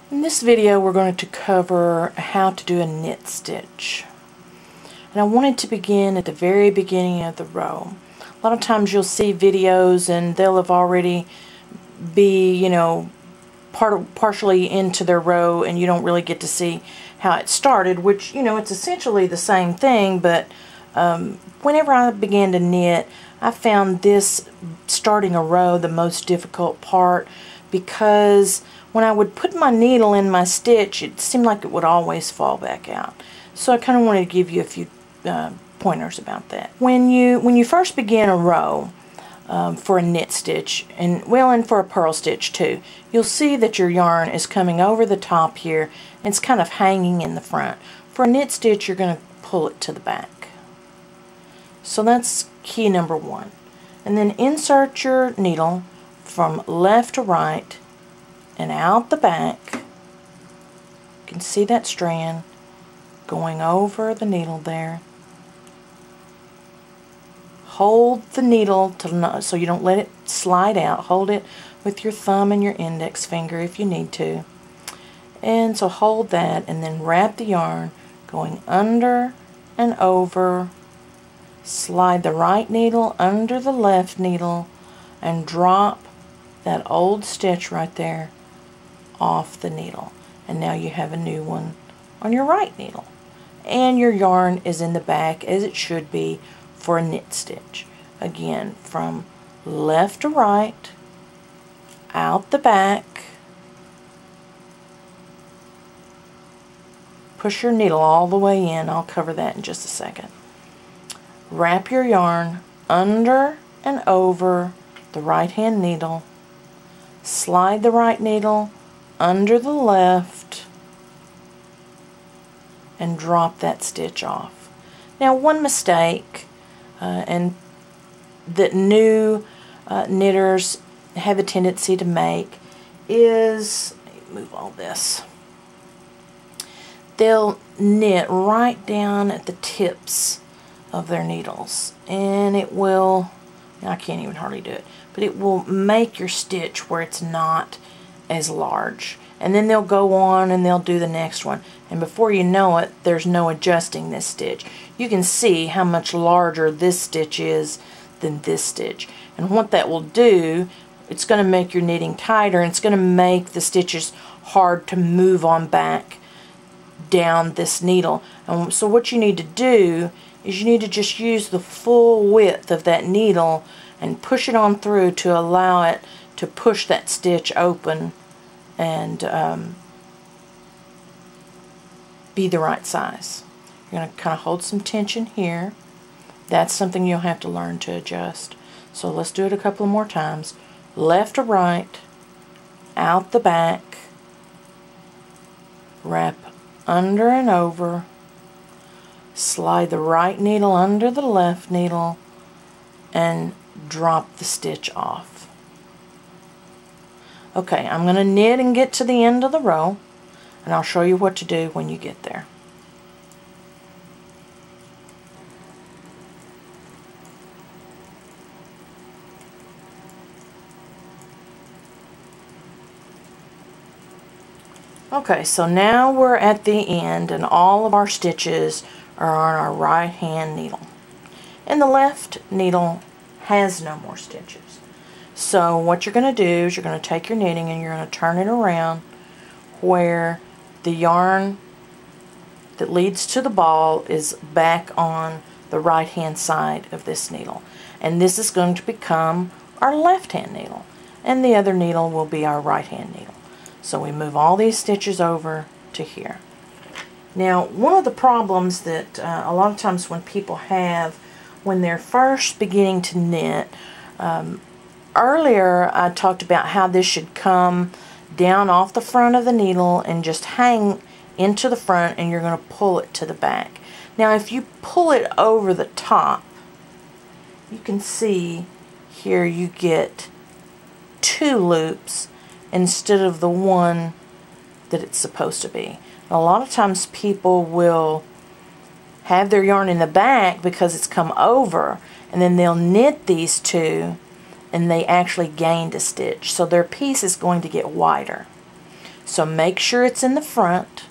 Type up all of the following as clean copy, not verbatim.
In this video we're going to cover how to do a knit stitch. And I wanted to begin at the very beginning of the row. A lot of times you'll see videos and they'll have already be, partially into their row and you don't really get to see how it started, which, it's essentially the same thing, but whenever I began to knit, I found this starting a row the most difficult part, because when I would put my needle in my stitch, it seemed like it would always fall back out. So I kind of wanted to give you a few pointers about that. When you first begin a row for a knit stitch, and for a purl stitch too, you'll see that your yarn is coming over the top here and it's kind of hanging in the front. For a knit stitch, you're going to pull it to the back. So that's key number one. And then insert your needle from left to right and out the back. You can see that strand going over the needle there. Hold the needle so you don't let it slide out. Hold it with your thumb and your index finger if you need to. And so hold that and then wrap the yarn going under and over. Slide the right needle under the left needle and drop that old stitch right there off the needle. And now you have a new one on your right needle. And your yarn is in the back as it should be for a knit stitch. Again, from left to right, out the back. Push your needle all the way in. I'll cover that in just a second. Wrap your yarn under and over the right hand needle. Slide the right needle under the left and drop that stitch off. Now, one mistake and that new knitters have a tendency to make is, let me move all this, they'll knit right down at the tips of their needles, and it will, I can't even hardly do it, but it will make your stitch where it's not as large. And then they'll go on and they'll do the next one, and before you know it, there's no adjusting this stitch. You can see how much larger this stitch is than this stitch, and what that will do, it's going to make your knitting tighter, and it's going to make the stitches hard to move on back down this needle. And so what you need to do is you need to just use the full width of that needle and push it on through to allow it to push that stitch open and be the right size. You're going to kind of hold some tension here. That's something you'll have to learn to adjust. So let's do it a couple more times. Left to right, out the back, wrap under and over, slide the right needle under the left needle, and drop the stitch off. Okay, I'm going to knit and get to the end of the row, and I'll show you what to do when you get there. Okay, so now we're at the end and all of our stitches are on our right hand needle. And the left needle has no more stitches. So what you're going to do is you're going to take your knitting and you're going to turn it around where the yarn that leads to the ball is back on the right hand side of this needle. And this is going to become our left hand needle. And the other needle will be our right hand needle. So we move all these stitches over to here. Now, one of the problems that a lot of times when people have when they're first beginning to knit, earlier I talked about how this should come down off the front of the needle and just hang into the front, and you're going to pull it to the back. Now, if you pull it over the top, you can see here you get 2 loops instead of the one that it's supposed to be. A lot of times people will have their yarn in the back because it's come over, and then they'll knit these two and they actually gained a stitch. So their piece is going to get wider. So make sure it's in the front,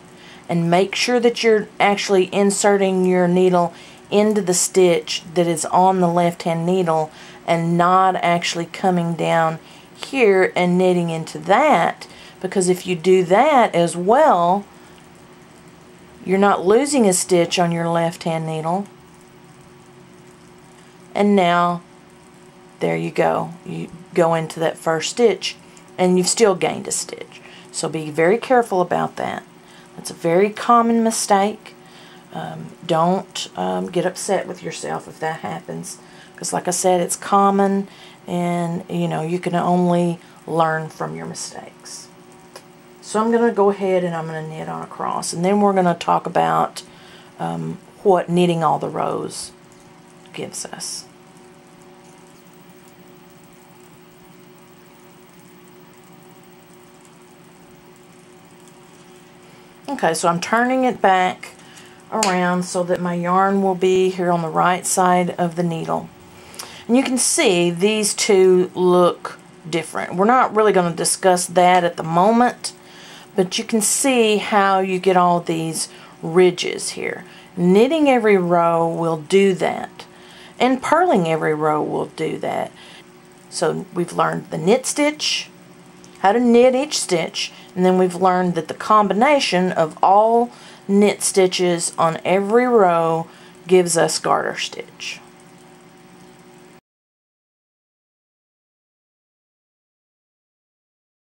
and make sure that you're actually inserting your needle into the stitch that is on the left hand needle, and not actually coming down here and knitting into that, because if you do that as well, you're not losing a stitch on your left hand needle. And now there you go, you go into that first stitch and you've still gained a stitch. So be very careful about that. That's a very common mistake. Don't get upset with yourself if that happens, because like I said, it's common, and you can only learn from your mistakes. So I'm going to go ahead and I'm going to knit on across, and then we're going to talk about what knitting all the rows gives us. Okay, so I'm turning it back around so that my yarn will be here on the right side of the needle. And you can see these two look different. We're not really going to discuss that at the moment, but you can see how you get all these ridges here. Knitting every row will do that, and purling every row will do that. So we've learned the knit stitch, how to knit each stitch, and then we've learned that the combination of all knit stitches on every row gives us garter stitch.